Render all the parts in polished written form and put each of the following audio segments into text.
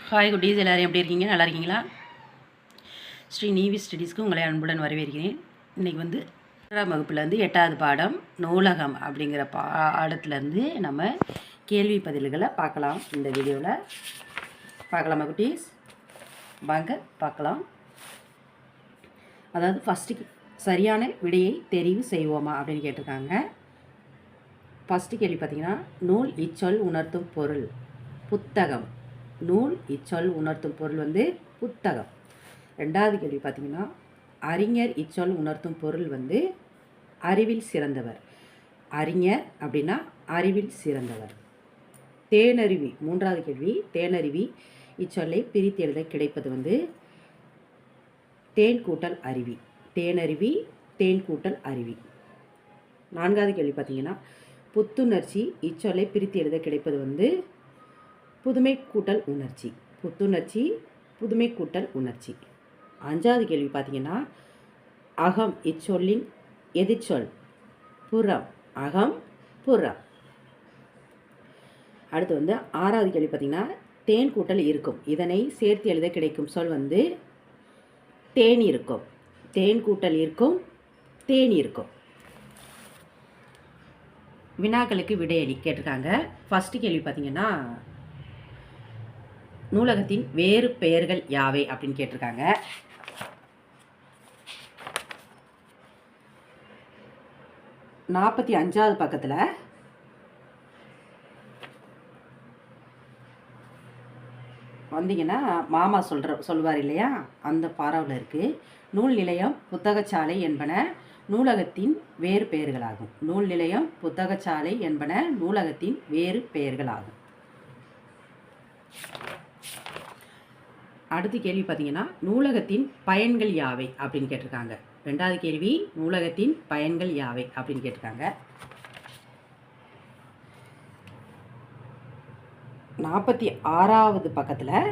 Hi குட்டீஸ், எல்லோரும் எப்படி இருக்கீங்க? நல்லா இருக்கீங்களா? ஸ்ரீ நீவி ஸ்டடீஸ்க்கு உங்களை அன்புடன் வரவேற்கிறேன். இன்றைக்கி வந்து 6ஆம் வகுப்புலேருந்து 8வது பாடம் நூலகம் அப்படிங்கிற பாடத்துலேருந்து நம்ம கேள்வி பதில்களை பார்க்கலாம். இந்த வீடியோவில் பார்க்கலாமா குட்டீஸ்? வாங்க பார்க்கலாம். அதாவது ஃபஸ்ட்டு சரியான விடையை தெரிவு செய்வோமா அப்படின்னு கேட்டிருக்காங்க. ஃபஸ்ட்டு கேள்வி பார்த்திங்கன்னா, நூல் இச்சொல் உணர்த்தும் பொருள் புத்தகம். நூல் இச்சொல் உணர்த்தும் பொருள் வந்து புத்தகம். ரெண்டாவது கேள்வி பார்த்திங்கன்னா, அறிஞர் இச்சொல் உணர்த்தும் பொருள் வந்து அறிவில் சிறந்தவர். அறிஞர் அப்படின்னா அறிவில் சிறந்தவர். தேனருவி, மூன்றாவது கேள்வி, தேனருவி இச்சொல்லை பிரித்து எழுத கிடைப்பது வந்து தேன் கூட்டல் அருவி. தேனருவி, தேன் கூட்டல் அருவி. நான்காவது கேள்வி பார்த்திங்கன்னா, புத்துணர்ச்சி இச்சொல்லை பிரித்து எழுத கிடைப்பது வந்து புதுமை கூட்டல் உணர்ச்சி. புத்துணர்ச்சி, புதுமை கூட்டல் உணர்ச்சி. அஞ்சாவது கேள்வி பார்த்திங்கன்னா, அகம் இச்சொல்லின் எதிர்ச்சொல் புறம். அகம், புறம். அடுத்து வந்து ஆறாவது கேள்வி பார்த்திங்கன்னா, தேன் கூட்டல் இருக்கும். இதனை சேர்த்து எழுத கிடைக்கும் சொல் வந்து தேன் இருக்கும். தேன் கூட்டல் இருக்கும், தேன் இருக்கும். வினாக்களுக்கு விடையளி கேட்டிருக்காங்க. ஃபஸ்ட்டு கேள்வி பார்த்திங்கன்னா, நூலகத்தின் வேறு பெயர்கள் யாவை அப்படின்னு கேட்டிருக்காங்க. நாற்பத்தி 5வது பக்கத்தில் வந்தீங்கன்னா மாமா சொல்வார் இல்லையா, அந்த பாராவில் இருக்குது. நூல் நிலையம், புத்தகச்சாலை என்பன நூலகத்தின் வேறு பெயர்களாகும். நூல் நிலையம், புத்தகச்சாலை என்பன நூலகத்தின் வேறு பெயர்களாகும். அடுத்த கேள்வி பார்த்தீங்கன்னா, நூலகத்தின் பயன்கள் யாவை அப்படின்னு கேட்டிருக்காங்க. ரெண்டாவது கேள்வி, நூலகத்தின் பயன்கள் யாவை அப்படின்னு கேட்டிருக்காங்க. 46வது பக்கத்தில்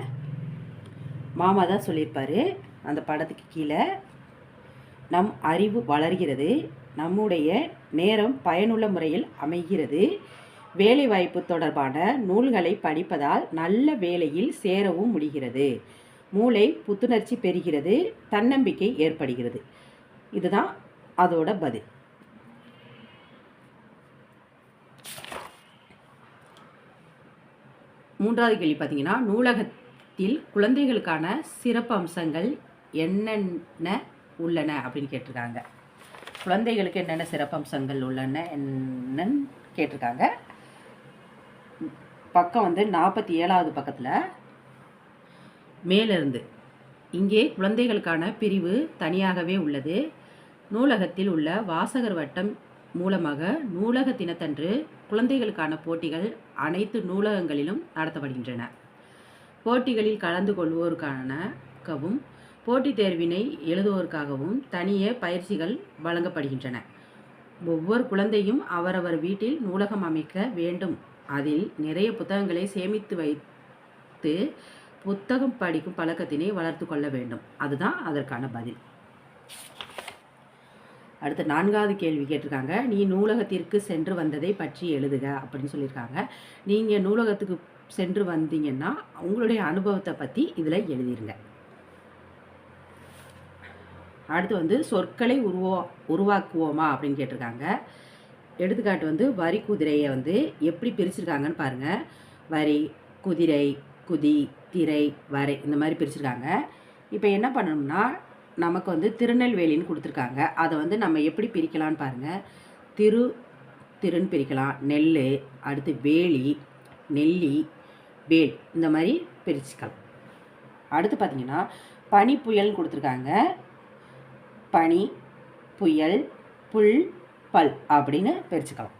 மாமா தான் சொல்லியிருப்பார். அந்த படத்துக்கு கீழே, நம் அறிவு வளர்கிறது, நம்முடைய நேரம் பயனுள்ள முறையில் அமைகிறது, வேலைவாய்ப்பு தொடர்பான நூல்களை படிப்பதால் நல்ல வேலையில் சேரவும் முடிகிறது, மூளை புத்துணர்ச்சி பெறுகிறது, தன்னம்பிக்கை ஏற்படுகிறது. இதுதான் அதோட பதில். மூன்றாவது கேள்வி பார்த்தீங்கன்னா, நூலகத்தில் குழந்தைகளுக்கான சிறப்பு அம்சங்கள் என்னென்ன உள்ளன அப்படின்னு கேட்டிருக்காங்க. குழந்தைகளுக்கு என்னென்ன சிறப்பு அம்சங்கள் உள்ளன என்னன்னு கேட்டிருக்காங்க. பக்கம் வந்து 47வது பக்கத்தில் மேலிருந்து இங்கே குழந்தைகளுக்கான பிரிவு தனியாகவே உள்ளது. நூலகத்தில் உள்ள வாசகர் வட்டம் மூலமாக நூலக தினத்தன்று குழந்தைகளுக்கான போட்டிகள் அனைத்து நூலகங்களிலும் நடத்தப்படுகின்றன. போட்டிகளில் கலந்து கொள்வோருக்காகவும் போட்டித் தேர்வினை எழுதுவோருக்காகவும் தனியே பயிற்சிகள் வழங்கப்படுகின்றன. ஒவ்வொரு குழந்தையும் அவரவர் வீட்டில் நூலகம் அமைக்க வேண்டும். அதில் நிறைய புத்தகங்களை சேமித்து வைத்து புத்தகம் படிக்கும் பழக்கத்தினை வளர்த்து கொள்ள வேண்டும். அதுதான் அதற்கான பதில். அடுத்து 4வது கேள்வி கேட்டிருக்காங்க. நீ நூலகத்திற்கு சென்று வந்ததை பற்றி எழுதுக அப்படின்னு சொல்லியிருக்காங்க. நீங்கள் நூலகத்துக்கு சென்று வந்தீங்கன்னா உங்களுடைய அனுபவத்தை பற்றி இதில் எழுதிருங்க. அடுத்து வந்து சொற்களை உருவாக்குவோமா அப்படின்னு கேட்டிருக்காங்க. எடுத்துக்காட்டு வந்து வரி குதிரையை வந்து எப்படி பிரிச்சிருக்காங்கன்னு பாருங்கள். வரி, குதிரை, குதி, திரை, வரை, இந்த மாதிரி பிரிச்சிருக்காங்க. இப்போ என்ன பண்ணணும்னா, நமக்கு வந்து திருநெல்வேலின்னு கொடுத்துருக்காங்க. அதை வந்து நம்ம எப்படி பிரிக்கலான்னு பாருங்கள். திருன்னு பிரிக்கலாம். நெல், அடுத்து வேலி, நெல்லி, வேல், இந்த மாதிரி பிரிச்சுக்கலாம். அடுத்து பார்த்திங்கன்னா, பனி புயல்னு கொடுத்துருக்காங்க. பனி, புயல், புல், பல் அப்படின்னு பிரிச்சுக்கலாம்.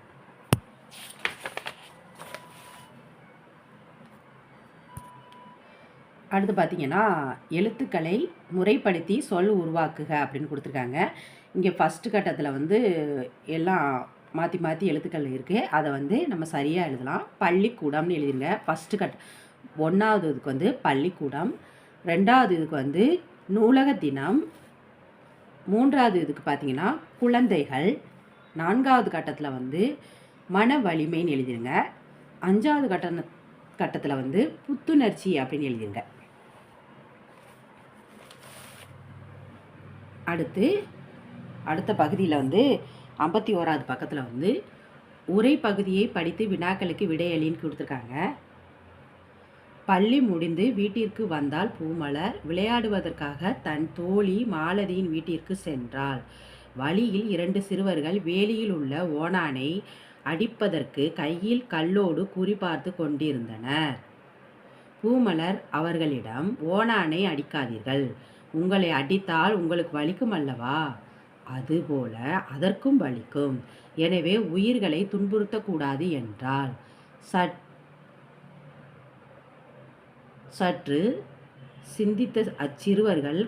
அடுத்து பார்த்திங்கன்னா, எழுத்துக்களை முறைப்படுத்தி சொல் உருவாக்குக அப்படின்னு கொடுத்துருக்காங்க. இங்கே ஃபஸ்ட்டு கட்டத்தில் வந்து எல்லாம் மாற்றி மாற்றி எழுத்துக்கள் இருக்குது. அதை வந்து நம்ம சரியாக எழுதலாம். பள்ளிக்கூடம்னு எழுதிருங்க. ஃபஸ்ட்டு 1வது இதுக்கு வந்து பள்ளிக்கூடம், 2வது இதுக்கு வந்து நூலக தினம், 3வது இதுக்கு பார்த்திங்கன்னா குழந்தைகள், 4வது கட்டத்தில் வந்து மன வலிமைன்னு எழுதிருங்க. 5வது கட்டத்தில் வந்து புத்துணர்ச்சி அப்படின்னு எழுதிருங்க. அடுத்த பகுதியில் வந்து 51வது பக்கத்தில் வந்து உரை பகுதியை படித்து வினாக்களுக்கு விடையளின்னு கொடுத்துருக்காங்க. பள்ளி முடிந்து வீட்டிற்கு வந்தால் பூமலர் விளையாடுவதற்காக தன் தோழி மாலதியின் வீட்டிற்கு சென்றாள். வழியில் 2 சிறுவர்கள் வேலியில் உள்ள ஓணானை அடிப்பதற்கு கையில் கல்லோடு குறிபார்த்து கொண்டிருந்தனர். பூமலர் அவர்களிடம், ஓணானை அடிக்காதீர்கள், உங்களை அடித்தால் உங்களுக்கு வலிக்கும் அல்லவா? அதுபோல அதற்கும் வலிக்கும், எனவே உயிர்களை துன்புறுத்தக்கூடாது என்றாள். சற்று சிந்தித்த அச்சிறுவர்கள்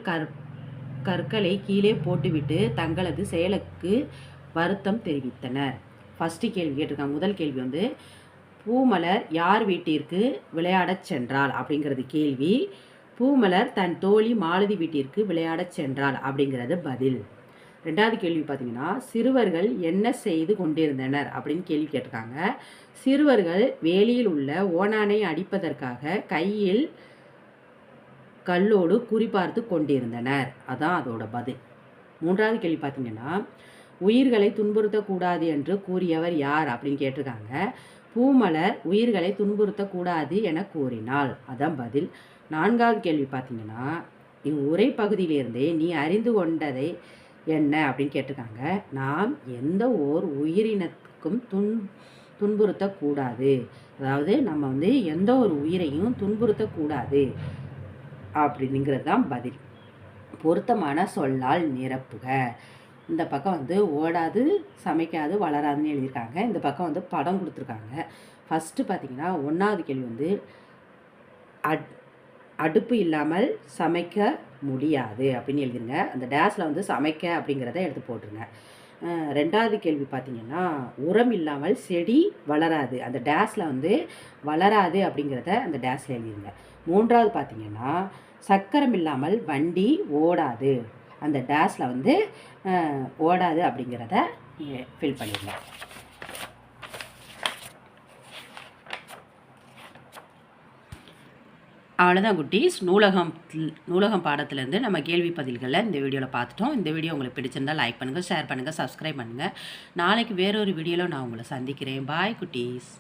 கற்களை கீழே போட்டுவிட்டு தங்களது செயலுக்கு வருத்தம் தெரிவித்தனர். ஃபஸ்ட்டு கேள்வி கேட்டிருக்காங்க. முதல் கேள்வி வந்து பூமலர் யார் வீட்டிற்கு விளையாடச் சென்றாள் அப்படிங்கிறது கேள்வி. பூமலர் தன் தோழி மாலதி வீட்டிற்கு விளையாடச் சென்றாள் அப்படிங்கிறது பதில். 2வது கேள்வி பார்த்தீங்கன்னா சிறுவர்கள் என்ன செய்து கொண்டிருந்தனர் அப்படின்னு கேள்வி கேட்டிருக்காங்க. சிறுவர்கள் வேலியில் உள்ள ஓணானை அடிப்பதற்காக கையில் கல்லோடு குறிபார்த்து கொண்டிருந்தனர். அதான் அதோட பதில். 3வது கேள்வி பார்த்தீங்கன்னா உயிர்களை துன்புறுத்தக்கூடாது என்று கூறியவர் யார் அப்படின்னு கேட்டிருக்காங்க. பூமலர் உயிர்களை துன்புறுத்தக்கூடாது என கூறினாள். அதான் பதில். 4வது கேள்வி பார்த்தீங்கன்னா உரை பகுதியிலிருந்தே நீ அறிந்து கொண்டதை என்ன அப்படின்னு கேட்டிருக்காங்க. நாம் எந்த ஓர் உயிரினத்துக்கும் துன்புறுத்தக்கூடாது, அதாவது நம்ம வந்து எந்த ஒரு உயிரையும் துன்புறுத்தக்கூடாது அப்படிங்கிறது தான் பதில். பொருத்தமான சொல்லால் நிரப்புக. இந்த பக்கம் வந்து ஓடாது, சமைக்காது, வளராதுன்னு எழுதியிருக்காங்க. இந்த பக்கம் வந்து படம் கொடுத்துருக்காங்க. ஃபஸ்ட்டு பார்த்திங்கன்னா 1வது கேள்வி வந்து அடுப்பு இல்லாமல் சமைக்க முடியாது அப்படின்னு எழுதிருங்க. அந்த டேஸில் வந்து சமைக்க அப்படிங்கிறத எடுத்து போட்டுருங்க. 2வது கேள்வி பார்த்திங்கன்னா உரம் இல்லாமல் செடி வளராது, அந்த டேஸில் வந்து வளராது அப்படிங்கிறத அந்த டேஸில் எழுதிருங்க. 3வது பார்த்திங்கன்னா சக்கரம் இல்லாமல் வண்டி ஓடாது, அந்த டேஸில் வந்து ஓடாது அப்படிங்கிறத ஃபில் பண்ணிடுங்க. அவ்வளோதான் குட்டீஸ். நூலகம் பாடத்துலேருந்து நம்ம கேள்வி பதில்களை இந்த வீடியோவில் பார்த்துட்டோம். இந்த வீடியோ உங்களுக்கு பிடிச்சிருந்தால் லைக் பண்ணுங்கள், ஷேர் பண்ணுங்கள், சப்ஸ்கிரைப் பண்ணுங்கள். நாளைக்கு வேறொரு வீடியோவில் நான் உங்களை சந்திக்கிறேன். பாய் குட்டீஸ்.